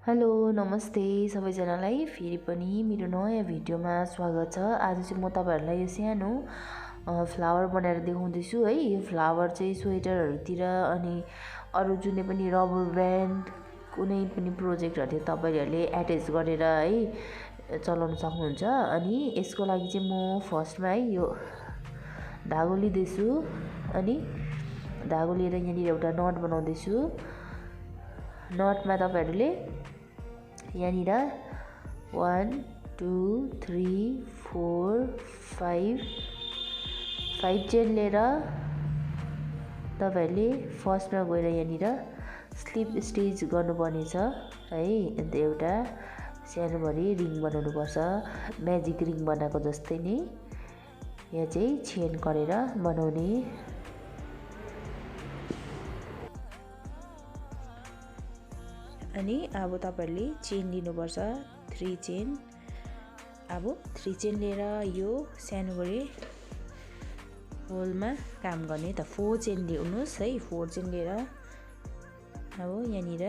Hello नमस्ते सबैजनालाई फेरि पनि मेरो नयाँ भिडियोमा स्वागत छ। आज चाहिँ म तपाईहरुलाई यो सानो फ्लावर बनाएर देखाउँदैछु है। यो फ्लावर चाहिँ स्वेटरहरुतिर अनि अरु जुनै पनि रबर ब्यान्ड कुनै पनि प्रोजेक्टहरुले तपाईहरुले एट्याच गरेर है चलाउन सक्नुहुन्छ। अनि यसको लागि चाहिँ म फर्स्टमा है यो धागो लिदैछु अनि धागो लिएर यहाँ एउटा नट बनाउँदैछु। नटमा तपाईहरुले यहाँनिर 1 2 3 4 5 चेन लिएर तपाईहरुले फर्स्टमा गएर यहाँनिर स्लिप स्टिच गर्नुपर्ने छ है। अन्त एउटा सानोभरि रिङ बनाउनु पर्छ, म्याजिक रिङ बनाएको जस्तै नै। यहाँ चाहिँ चेन गरेर बनाउने। अनि अब तपाईहरुले चेन लिनुपर्छ 3 चेन। अब 3 चेन लिएर यो सानोबडे होलमा काम गर्ने त 4 चेन लिनुस् है। 4 चेन लिएर अब यहाँनिर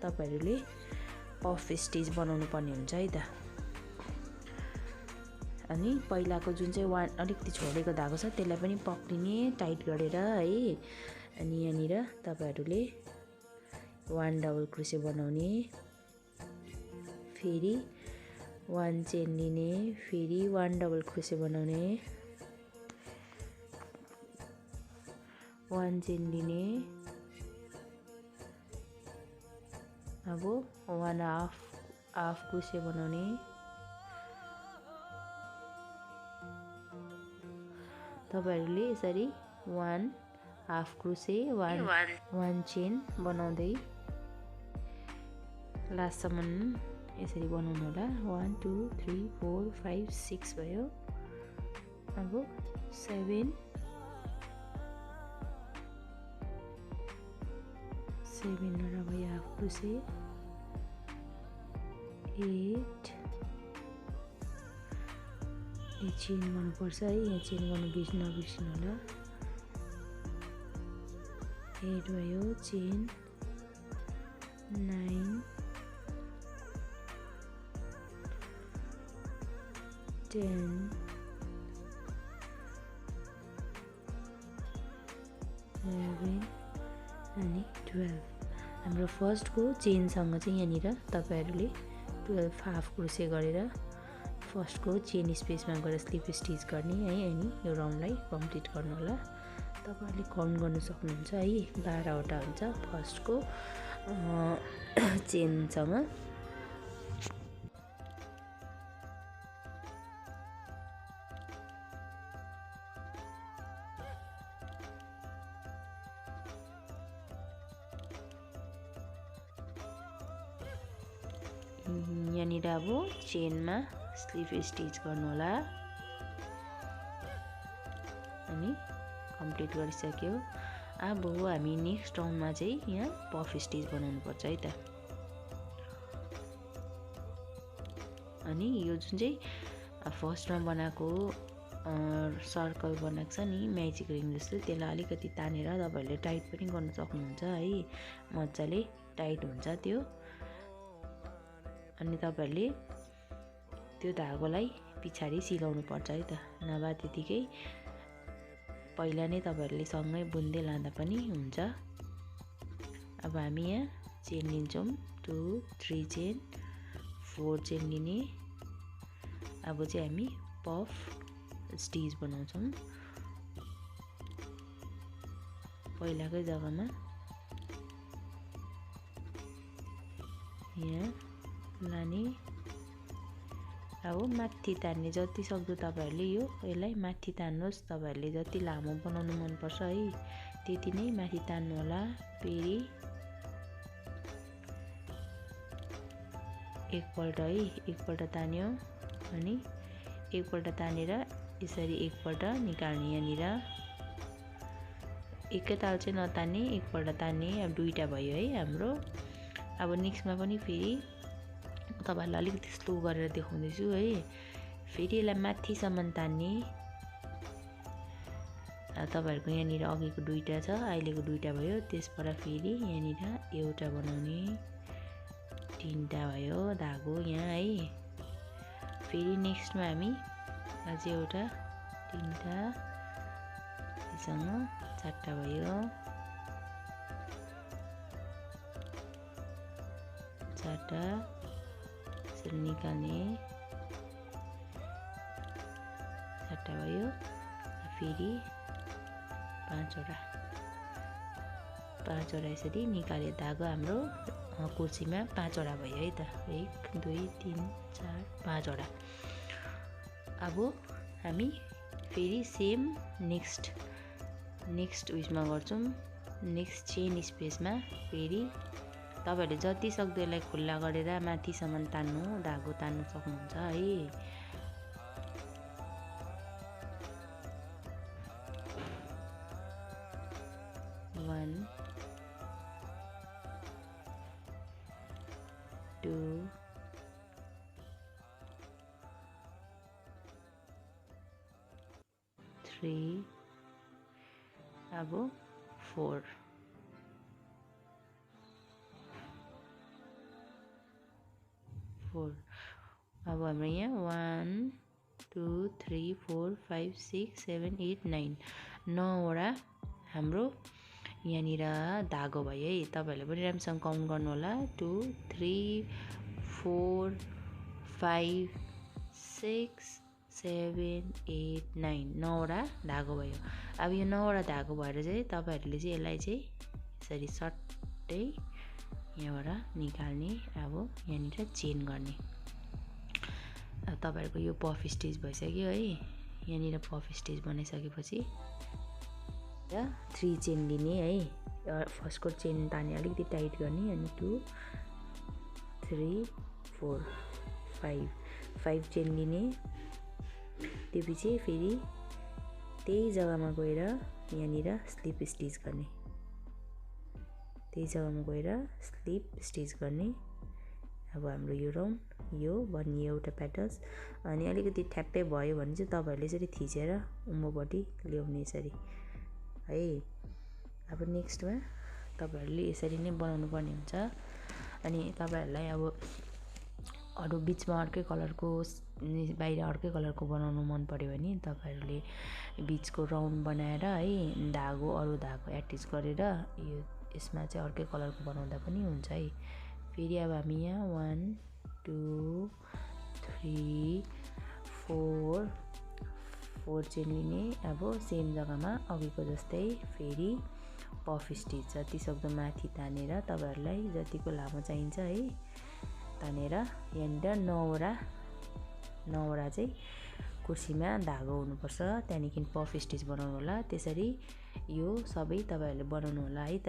तपाईहरुले पफ स्टिच बनाउनु पर्ने हुन्छ है त। अनि पहिलाको जुन चाहिँ अलिकति छोडेको धागो छ त्यसलाई पनि पक्रिने टाइट गरेर है। अनि यहाँनिर तपाईहरुले 1 डबल क्रोशे बनाउने, फेरि 1 चेन लिने, फेरि 1 डबल क्रोशे बनाउने, 1 चेन लिने, अब 1 हाफ क्रोशे बनाउने, तपाईहरुले यसरी 1 हाफ क्रोशे 1 चेन बनाउँदै लास्टसम्म यसरी बनाउनु होला। 1 2 3 4 5 6 भयो। अब 7 वटा भयो हाफ क्रोशे, 8 यो चेन गर्नुपर्छ है। यहाँ चेन गर्नु नबिर्सिनु होला। 8 भयो चेन, 9 10 11 अनि 12। हाम्रो फर्स्टको चेनसँग चाहिँ यहाँनिर तपाईहरुले 12 हाफ क्रोशे गरेर फर्स्टको चेन स्पेसमा गएर स्लिप स्टिच गर्ने है। अनि यो राउन्डलाई कम्प्लिट गर्नु होला। तपाईहरुले काउन्ट गर्न सक्नुहुन्छ है, 12 वटा हुन्छ फर्स्टको चेनसँग। यहाँनिर अब चेनमा स्लिप स्टिच गर्नु होला। अनि कम्प्लिट गरिसक्यो। अब हामी नेक्स्ट राउन्डमा चाहिँ यहाँ पफ स्टिच बनाउनु पर्छ है त। अनि यो जुन चाहिँ फर्स्टमा बनाएको सर्कल बनाएको छ नि म्याजिक रिङ जस्तो, त्यसलाई अलिकति तानेर तपाईहरुले टाइट पनि गर्न सक्नुहुन्छ है। मजाले टाइट हुन्छ त्यो। अनि तपाईहरुले त्यो धागोलाई पछाडी सिलाउनु पर्छ है त, नभए त्यतिकै पहिला नै तपाईहरुले सँगै बुन्दै लाँदा पनि हुन्छ। अब हामी यहाँ चेन लिन्छौँ 2 3 चेन, 4 चेन लिने। अब चाहिँ हामी पफ स्टिच बनाउँछौँ पहिलाकै जग्गामा। यहाँ लाने। अब माथि तान्ने, जति सक्दो तपाईहरुले यसलाई माथि तान्नुहोस्। तपाईहरुले जति लामो बनाउनु मन पर्छ है त्यति नै माथि तान्नु होला। फेरि एकपल्ट है, एकपल्ट तान्यो अनि एकपल्ट तानेर यसरी एकपल्ट निकाल्ने। यहाँनिर एकैताल चाहिँ नतान्ने, एकपल्ट तान्ने। अब दुईटा भयो है हाम्रो। अब नेक्स्टमा पनि फेरि तपाईहरुलाई अलिकति स्लो गरेर देखाउँदैछु है। फेरि यसलाई माथिसम्म तान्ने। तपाईहरुको यहाँनिर अघिको दुईटा छ, अहिलेको दुईटा भयो। त्यसबाट फेरि यहाँनिर एउटा बनाउने, 3टा भयो धागो यहाँ है। फेरि नेक्स्टमा हामी अझै एउटा 3टा सँग 4टा भयो 4टा यसरी निकाल्ने 4टा भयो। फेरि 5वटा यसरी निकाले धागो हाम्रो कुर्सीमा 5वटा भयो है त। 1 2 3 4 5वटा। अब हामी फेरि सेम नेक्स्ट उइसमा गर्छौँ। नेक्स्ट चेन स्पेसमा फेरि तपाईहरुले जति सक्दो यसलाई खुल्ला गरेर माथिसम्म तान्नु धागो तान्नु सक्नुहुन्छ है। 1 2 3 अब 4 अब हाम्रो यहाँ 1 2 3 4 5 6 7 8 9 9वटा हाम्रो यहाँनिर धागो भयो है। तपाईहरुले पनि राम्रोसँग काउन्ट गर्नु होला। 2 3 4 5 6 7 8 9 9वटा धागो भयो। अब यो 9वटा धागो भएर चाहिँ तपाईहरुले चाहिँ यसलाई चाहिँ यसरी सट्टै यहाँबाट निकाल्ने। अब यहाँनिर चेन गर्ने। अब तपाईहरुको यो पफ स्टिच भइसक्यो है। यहाँनिर पफ स्टिच बनाइसकेपछि 3 चेन लिने है। फर्स्टको चेन ताने अलिकति टाइट गर्ने अनि 2 3 4 5 चेन लिने। त्यसपछि फेरि त्यही जग्गामा गएर यहाँनिर स्लिप स्टिच गर्ने। अब हाम्रो यो राउन्ड यो बनियो एउटा प्याटर्न। अनि अलिकति ठ्याप्पै भयो भने चाहिँ तपाईहरुले यसरी थिचेर उँभोपट्टि ल्याउने यसरी है। अब नेक्स्टमा तपाईहरुले यसरी नै बनाउनु पर्ने हुन्छ। अनि तपाईहरुलाई अब अरु बीचमा अर्कै कलरको बाहिर अर्कै कलरको बनाउनु मन पर्यो भने तपाईहरुले बीचको राउन्ड बनाएर है धागो अरु धागो एट्याच गरेर यो यसमा चाहिँ अर्कै कलरको बनाउँदा पनि हुन्छ है। फेरि अब हामी यहाँ 1 2 3 4 चेन लिने। अब सेम जग्गामा अघिको जस्तै फेरि पफ स्टिच जति सक्दो माथि तानेर तपाईहरुलाई जतिको लामो चाहिन्छ है तानेर यहाँनिर 9वटा चाहिँ कुर्सीमा धागो हुनुपर्छ। त्यहाँदेखि पफ स्टिच बनाउनु होला। त्यसरी यो सबै तपाईहरुले बनाउनु होला है त।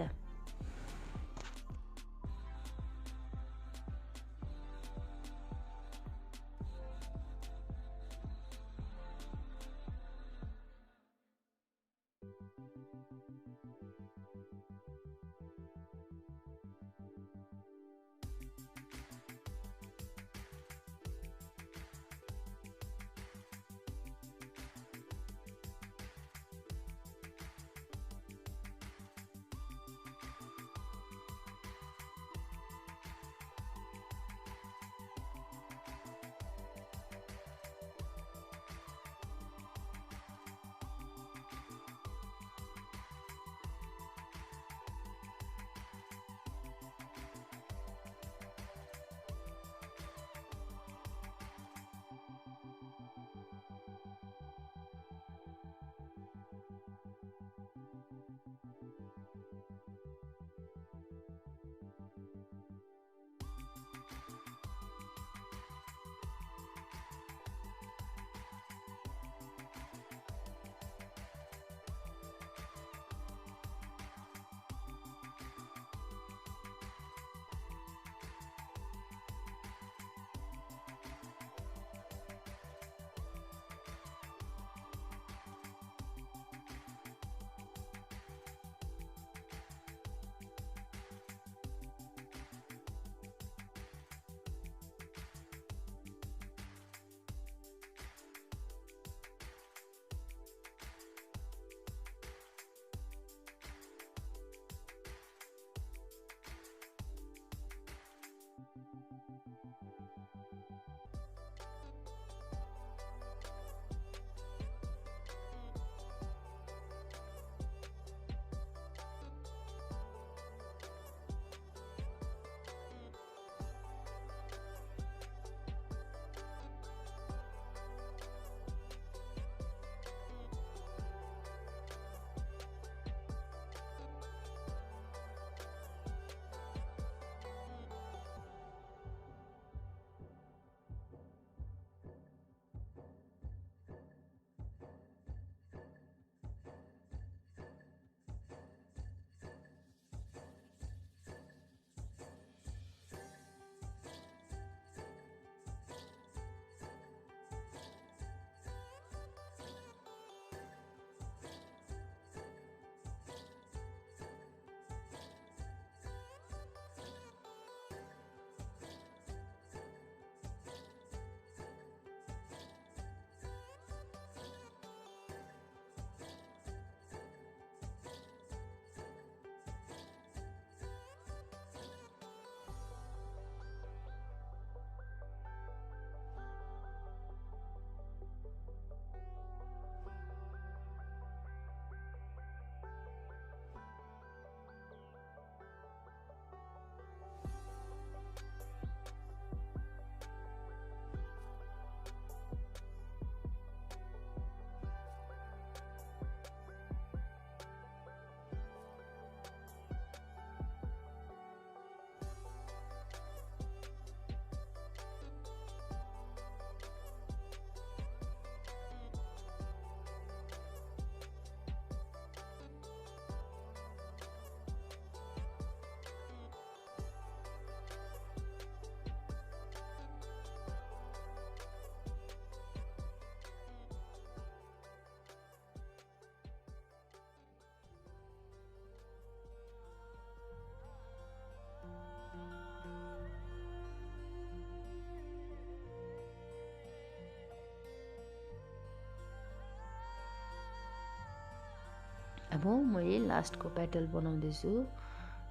अब मैले लास्टको पेटल बनाउँदैछु।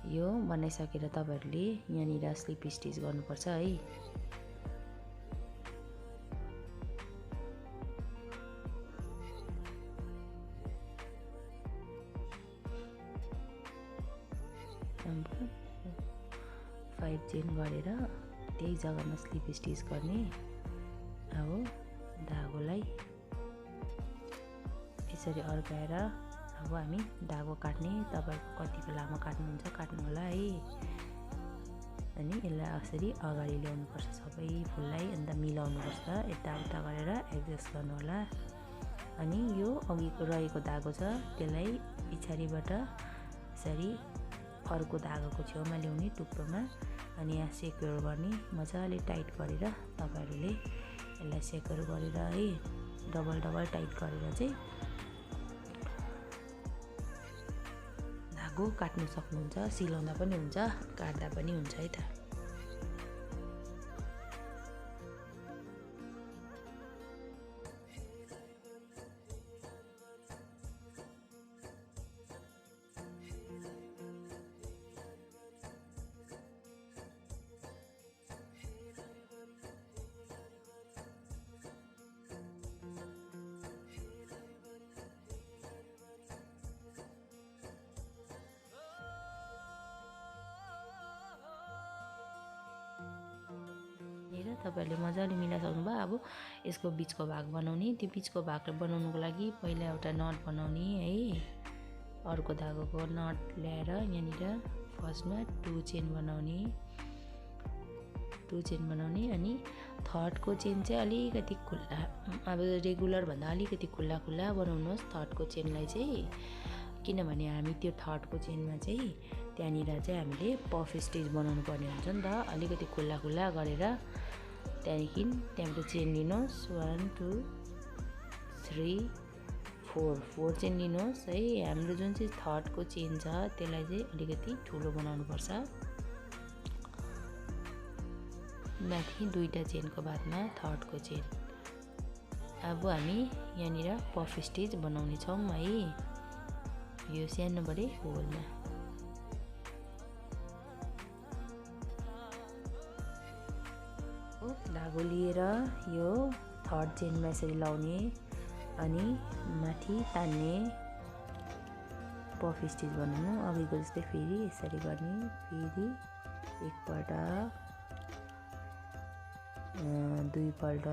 यो बनाइसकेर तपाईँहरूले यहाँनिर स्लिप स्टिच गर्नुपर्छ है। हाम्रो 5 चेन गरेर त्यही जग्गामा स्लिप स्टिच गर्ने। अब धागोलाई यसरी अड्काएर अब हामी धागो काट्ने। तपाईँको कतिको लामो काट्नुहुन्छ काट्नु होला है। अनि यसलाई यसरी अगाडि ल्याउनुपर्छ सबै फुललाई, अन्त मिलाउनुपर्छ, यताउता गरेर एडजस्ट गर्नु होला। अनि यो अघिको रहेको धागो छ त्यसलाई पछाडिबाट यसरी अर्को धागोको छेउमा ल्याउने टुप्पोमा, अनि यहाँ सेक्युर गर्ने। मजाले टाइट गरेर तपाईँहरूले यसलाई सेक्युर गरेर है डबल टाइट गरेर चाहिँ धागो काट्नु सक्नुहुन्छ। सिलाउँदा पनि हुन्छ, काट्दा पनि हुन्छ है त। तपाईँहरूले मजाले मिलाइसक्नुभयो। अब यसको बिचको भाग बनाउने। त्यो बिचको भाग बनाउनुको लागि पहिला एउटा नट बनाउने है। अर्को धागोको नट ल्याएर यहाँनिर फर्स्टमा 2 चेन बनाउने, 2 चेन बनाउने। अनि थर्डको चेन चाहिँ अलिकति खुल्ला, अब रेगुलर भन्दा अलिकति खुल्ला बनाउनुहोस् थर्डको चेनलाई चाहिँ, किनभने हामी त्यो थर्डको चेनमा चाहिँ त्यहाँनिर चाहिँ हामीले पफ स्टिच बनाउनु पर्ने हुन्छ नि त। अलिकति खुल्ला गरेर त्यहाँदेखि त्यहाँबाट चेन लिनुहोस्। 1 2 3 4 चेन लिनुहोस् है। हाम्रो जुन चाहिँ थर्डको चेन छ त्यसलाई चाहिँ अलिकति ठुलो बनाउनुपर्छ। माथि 2टा चेनको बादमा थर्डको चेन। अब हामी यहाँनिर पफ स्टिच बनाउने छौँ है। यो सानो बडे होलमा धागो लिएर यो थर्ड चेनमा यसरी लाउने, अनि माथि तान्ने, पफ स्टिच बनाउनु। अघिको जस्तै फेरि यसरी गर्ने, फेरि एकपल्ट, 2 पल्ट,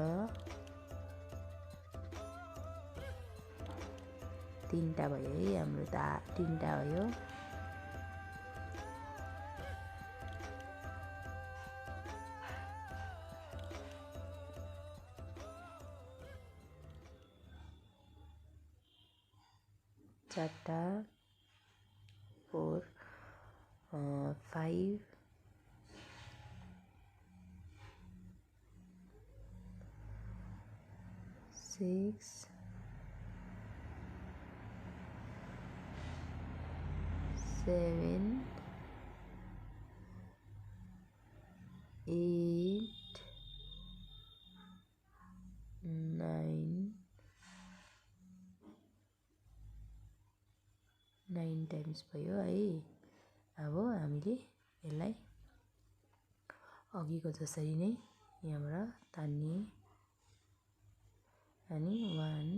3टा भयो है। हाम्रो त 3टा भयो। चारटा 4 5 6 7 8 9 टाइम्स भयो है। अब हामीले यसलाई अघिको जसरी नै यहाँबाट तान्ने, अनि 1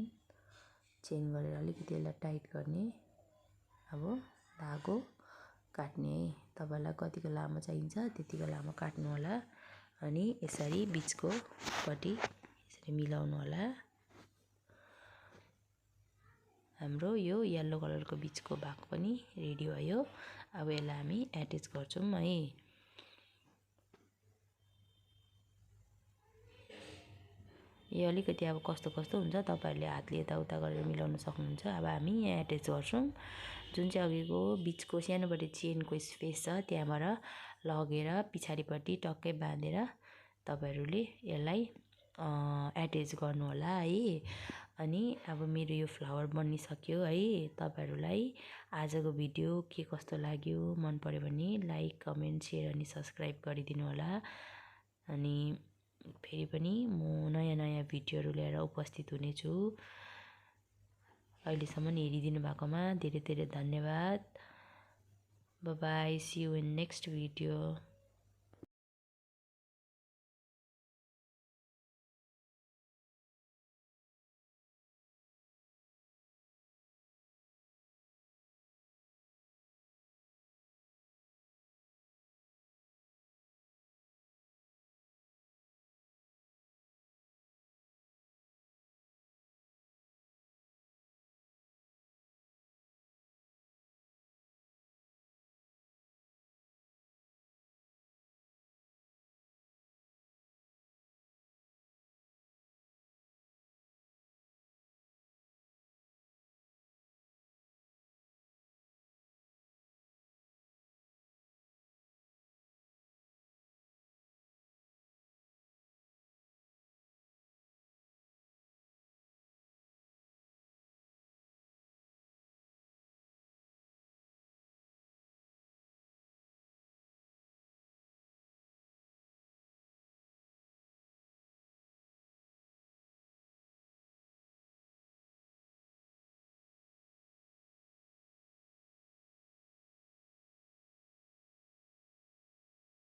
चेन गरेर अलिकति यसलाई टाइट गर्ने। अब धागो काट्ने है। तपाईँलाई कतिको लामो चाहिन्छ त्यतिको लामो काट्नु होला। अनि यसरी बिचको पट्टि यसरी मिलाउनु होला। हाम्रो यो येल्लो कलरको बिचको भाग पनि रेडी भयो। अब यसलाई हामी एट्याच गर्छौँ है। यो अलिकति अब कस्तो हुन्छ तपाईँहरूले हातले यताउता गरेर मिलाउन सक्नुहुन्छ। अब हामी यहाँ एट्याच गर्छौँ। जुन चाहिँ अघिको बिचको सानोबडे चेनको स्पेस छ त्यहाँबाट लगेर पछाडिपट्टि टक्कै बाँधेर तपाईँहरूले यसलाई एट्याच गर्नु होला है। अनि अब मेरो यो फ्लावर बनिसक्यो है। तपाईँहरूलाई आजको भिडियो के कस्तो लाग्यो, मन पर्यो भने लाइक, कमेन्ट, सेयर अनि सब्सक्राइब गरिदिनु होला। अनि फेरि पनि म नयाँ भिडियोहरू लिएर उपस्थित हुनेछु। अहिलेसम्म हेरिदिनु भएकोमा धेरै धेरै धन्यवाद। Bye bye, see you in next video.